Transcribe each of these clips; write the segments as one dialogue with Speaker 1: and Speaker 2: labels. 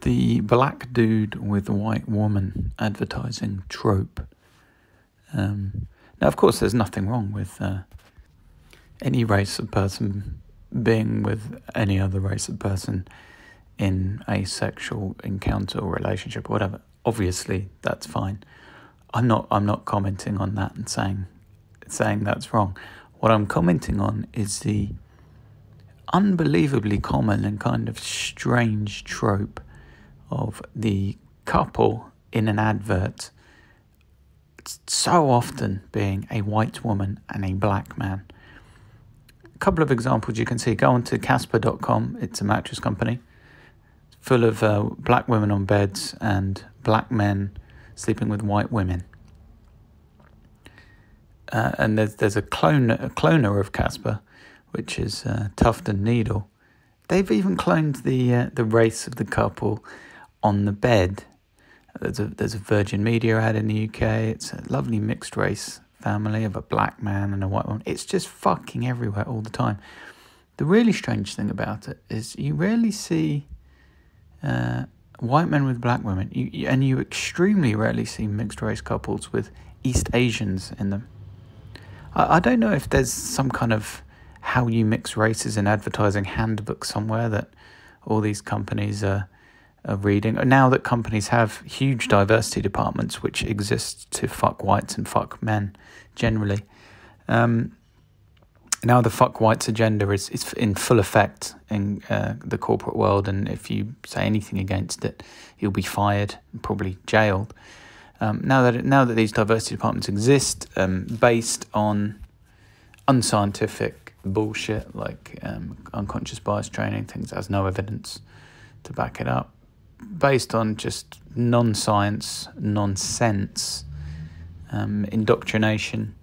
Speaker 1: The black dude with the white woman advertising Trope. Now, of course, there's nothing wrong with any race of person being with any other race of person in a sexual encounter or relationship or whatever. Obviously, that's fine. I'm not commenting on that and saying that's wrong. What I'm commenting on is the unbelievably common and kind of strange trope of the couple in an advert so often being a white woman and a black man. A couple of examples you can see. Go on to Casper.com. It's a mattress company full of black women on beds and black men sleeping with white women. And there's a cloner of Casper, which is Tuft and Needle. They've even cloned the race of the couple on the bed. There's a Virgin Media ad in the UK. It's a lovely mixed race family of a black man and a white woman. It's just fucking everywhere all the time. The really strange thing about it is you rarely see white men with black women, and you extremely rarely see mixed race couples with East Asians in them. I don't know if there's some kind of how you mix races in advertising handbook somewhere that all these companies are reading. Now that companies have huge diversity departments which exist to fuck whites and fuck men generally. Now the fuck whites agenda is in full effect in the corporate world, and if you say anything against it, you'll be fired and probably jailed. Now that these diversity departments exist, based on unscientific bullshit like unconscious bias training, things that has no evidence to back it up, based on just non-science, nonsense, indoctrination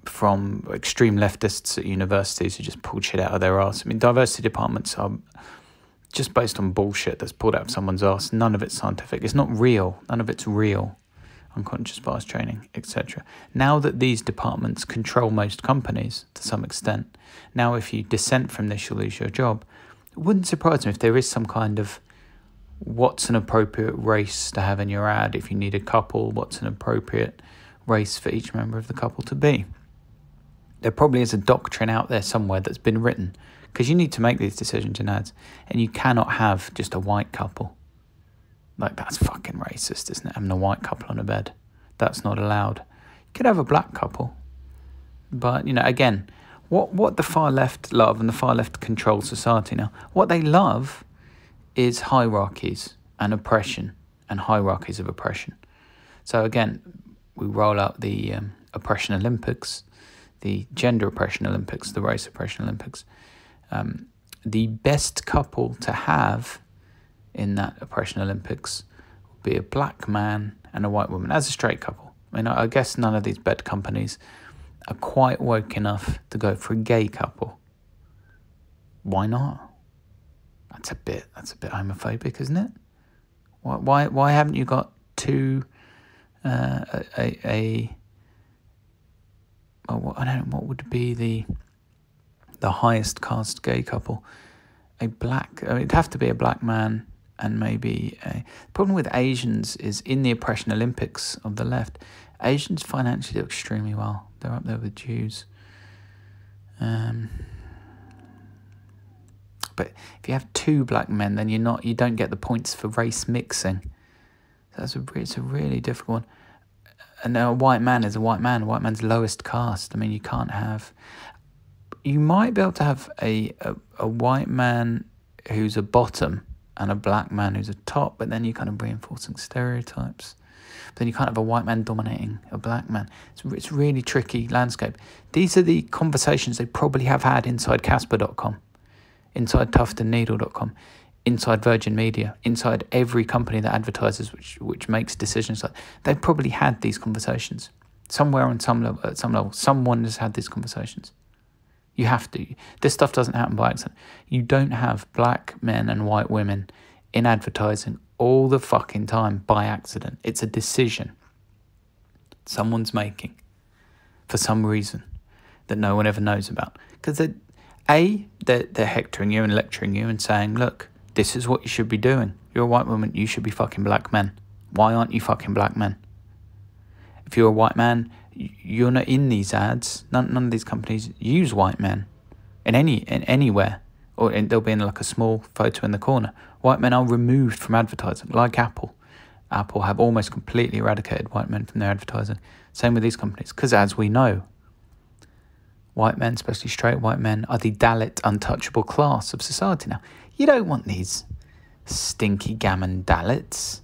Speaker 1: from extreme leftists at universities who just pulled shit out of their arse. I mean, diversity departments are just based on bullshit that's pulled out of someone's arse. None of it's scientific. It's not real. None of it's real. Unconscious bias training, etc. Now that these departments control most companies to some extent, now if you dissent from this, you'll lose your job. It wouldn't surprise me if there is some kind of what's an appropriate race to have in your ad. If you need a couple, what's an appropriate race for each member of the couple to be? There probably is a doctrine out there somewhere that's been written, because you need to make these decisions in ads, and you cannot have just a white couple. Like, that's fucking racist, isn't it? Having a white couple on a bed. That's not allowed. You could have a black couple. But, again, what the far left love, and the far left control society now, what they love is hierarchies and oppression and hierarchies of oppression. So again, we roll out the oppression Olympics, the gender oppression Olympics, the race oppression Olympics. The best couple to have in that oppression Olympics would be a black man and a white woman as a straight couple. I mean, I guess none of these bed companies are quite woke enough to go for a gay couple. Why not? That's a bit homophobic, isn't it? Why haven't you got two what would be the highest caste gay couple? It'd have to be a black man and maybe the problem with Asians is in the oppression Olympics of the left, Asians financially do extremely well. They're up there with Jews. But if you have two black men, then you don't get the points for race mixing. So it's a really difficult one. And a white man is a white man. A white man's lowest caste. I mean, you can't have. You might be able to have a white man who's a bottom and a black man who's a top, but then you're kind of reinforcing stereotypes. But then you can't have a white man dominating a black man. It's a really tricky landscape. These are the conversations they probably have had inside Casper.com, inside tuftandneedle.com, inside Virgin Media, inside every company that advertises, which makes decisions. Like they've probably had these conversations somewhere on some level. At some level, someone has had these conversations. You have to. This stuff doesn't happen by accident. You don't have black men and white women in advertising all the fucking time by accident. It's a decision someone's making for some reason that no one ever knows about. Because they're hectoring you and lecturing you and saying, look, This is what you should be doing. You're a white woman, you should be fucking black men. Why aren't you fucking black men? If you're a white man, you're not in these ads. None of these companies use white men in anywhere, or they'll be in like a small photo in the corner. White men are removed from advertising, like Apple. Apple have almost completely eradicated white men from their advertising. Same with these companies, because as we know, white men, especially straight white men, are the Dalit untouchable class of society now. You don't want these stinky gammon Dalits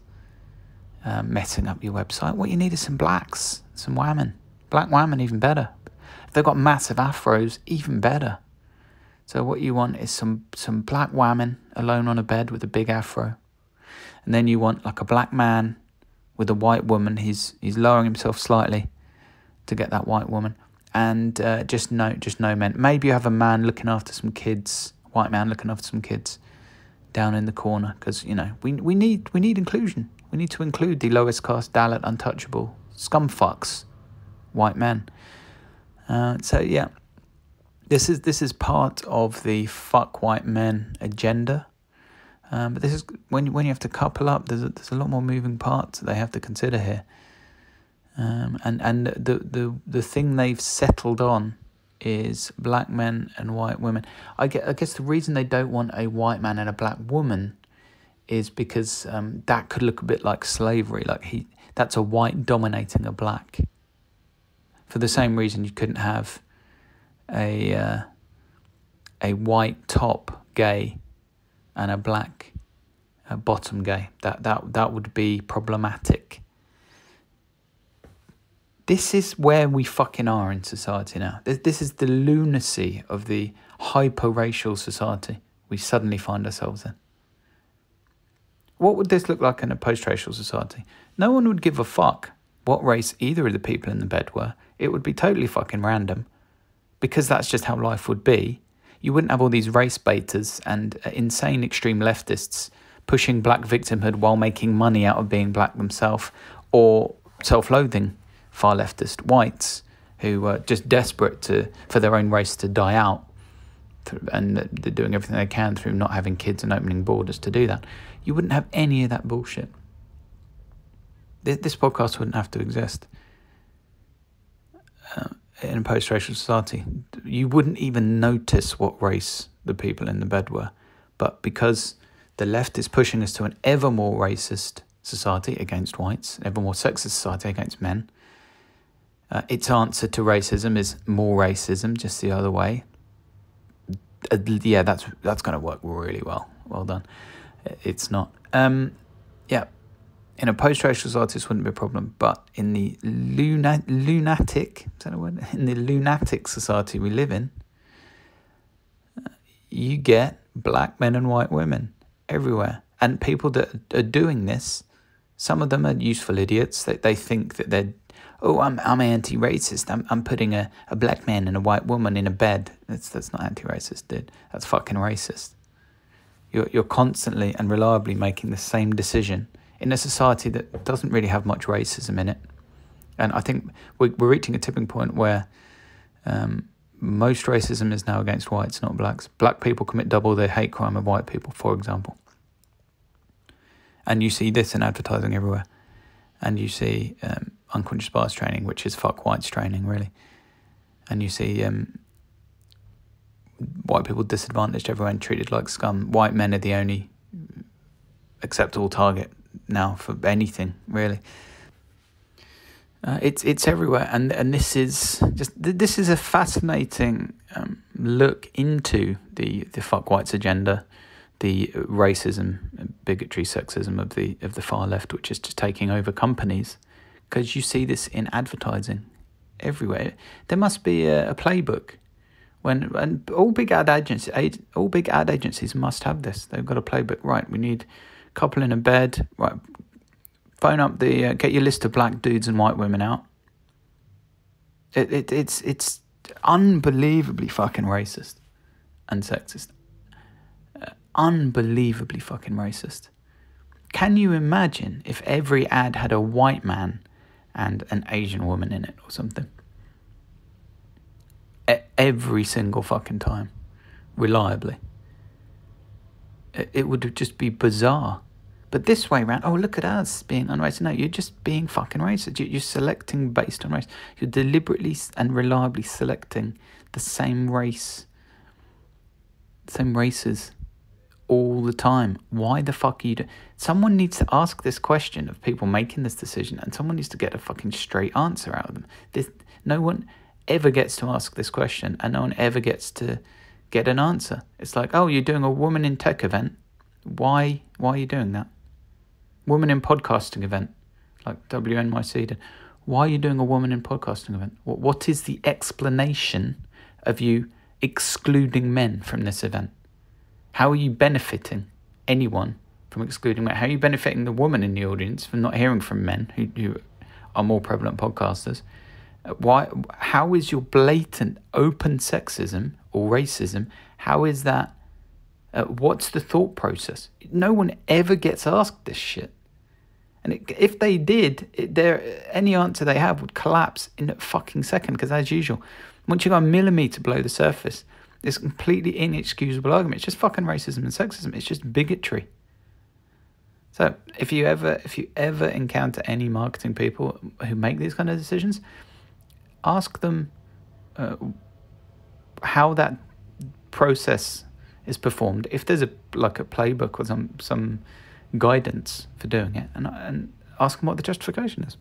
Speaker 1: messing up your website. What you need is some blacks, some whammon. Black whammon, even better. If they've got massive afros, even better. So what you want is some black whammon alone on a bed with a big afro. And then you want like a black man with a white woman. He's lowering himself slightly to get that white woman. And just no men. Maybe you have a man looking after some kids, white man looking after some kids down in the corner, because we need inclusion. We need to include the lowest caste, Dalit, untouchable scumfucks, white men. So yeah, this is part of the fuck white men agenda. But this is when you have to couple up. There's a lot more moving parts that they have to consider here. And the thing they've settled on is black men and white women. I guess the reason they don't want a white man and a black woman is because that could look a bit like slavery. Like that's a white dominating a black. For the same reason you couldn't have a white top gay and a black bottom gay. That would be problematic. This is where we fucking are in society now. This is the lunacy of the hyper-racial society we suddenly find ourselves in. What would this look like in a post-racial society? No one would give a fuck what race either of the people in the bed were. It would be totally fucking random, because that's just how life would be. You wouldn't have all these race baiters and insane extreme leftists pushing black victimhood while making money out of being black themselves, or self-loathing far leftist whites who are just desperate for their own race to die out, and they're doing everything they can through not having kids and opening borders to do that. You wouldn't have any of that bullshit. This podcast wouldn't have to exist in a post-racial society. You wouldn't even notice what race the people in the bed were. But because the left is pushing us to an ever more racist society against whites, an ever more sexist society against men, its answer to racism is more racism, just the other way. Yeah, that's going to work really well. Well done. It's not. Yeah, in a post-racial society, this wouldn't be a problem. But in the lunatic, is that a word? In the lunatic society we live in, you get black men and white women everywhere. And people that are doing this, some of them are useful idiots. They think that they're, I'm anti-racist. I'm putting a black man and a white woman in a bed. That's not anti-racist, dude. That's fucking racist. You're constantly and reliably making the same decision in a society that doesn't really have much racism in it. And I think we're reaching a tipping point where most racism is now against whites, not blacks. Black people commit double the hate crime of white people, for example. And you see this in advertising everywhere. And you see unconscious bias training, which is fuck whites training, really. And you see white people disadvantaged, everyone treated like scum. White men are the only acceptable target now for anything, really. It's everywhere, and this is a fascinating look into the fuck whites agenda, the racism, bigotry, sexism of the far left, which is just taking over companies, because you see this in advertising everywhere. There must be a playbook. And all big ad agencies must have this. They've got a playbook. Right, we need a couple in a bed. Right, phone up get your list of black dudes and white women out. It's unbelievably fucking racist and sexist. Unbelievably fucking racist. Can you imagine if every ad had a white man and an Asian woman in it or something? Every single fucking time, reliably. It would just be bizarre. But this way around, oh, look at us being unracist. No, you're just being fucking racist. You're selecting based on race. You're deliberately and reliably selecting the same races all the time. Why the fuck are you doing? Someone needs to ask this question of people making this decision, and someone needs to get a fucking straight answer out of them. No one ever gets to ask this question, and no one ever gets to get an answer. It's like, oh, you're doing a woman in tech event. Why are you doing that? Woman in podcasting event, like WNYC did. Why are you doing a woman in podcasting event? What is the explanation of you excluding men from this event? How are you benefiting anyone from excluding men? How are you benefiting the woman in the audience from not hearing from men who are more prevalent podcasters? How is your blatant open sexism or racism, how is that, what's the thought process? No one ever gets asked this shit. And if they did, any answer they have would collapse in a fucking second, because as usual, once you go a millimetre below the surface, it's a completely inexcusable argument. It's just fucking racism and sexism. It's just bigotry. So if you ever encounter any marketing people who make these kind of decisions, ask them how that process is performed. If there's a playbook or some guidance for doing it, and ask them what the justification is.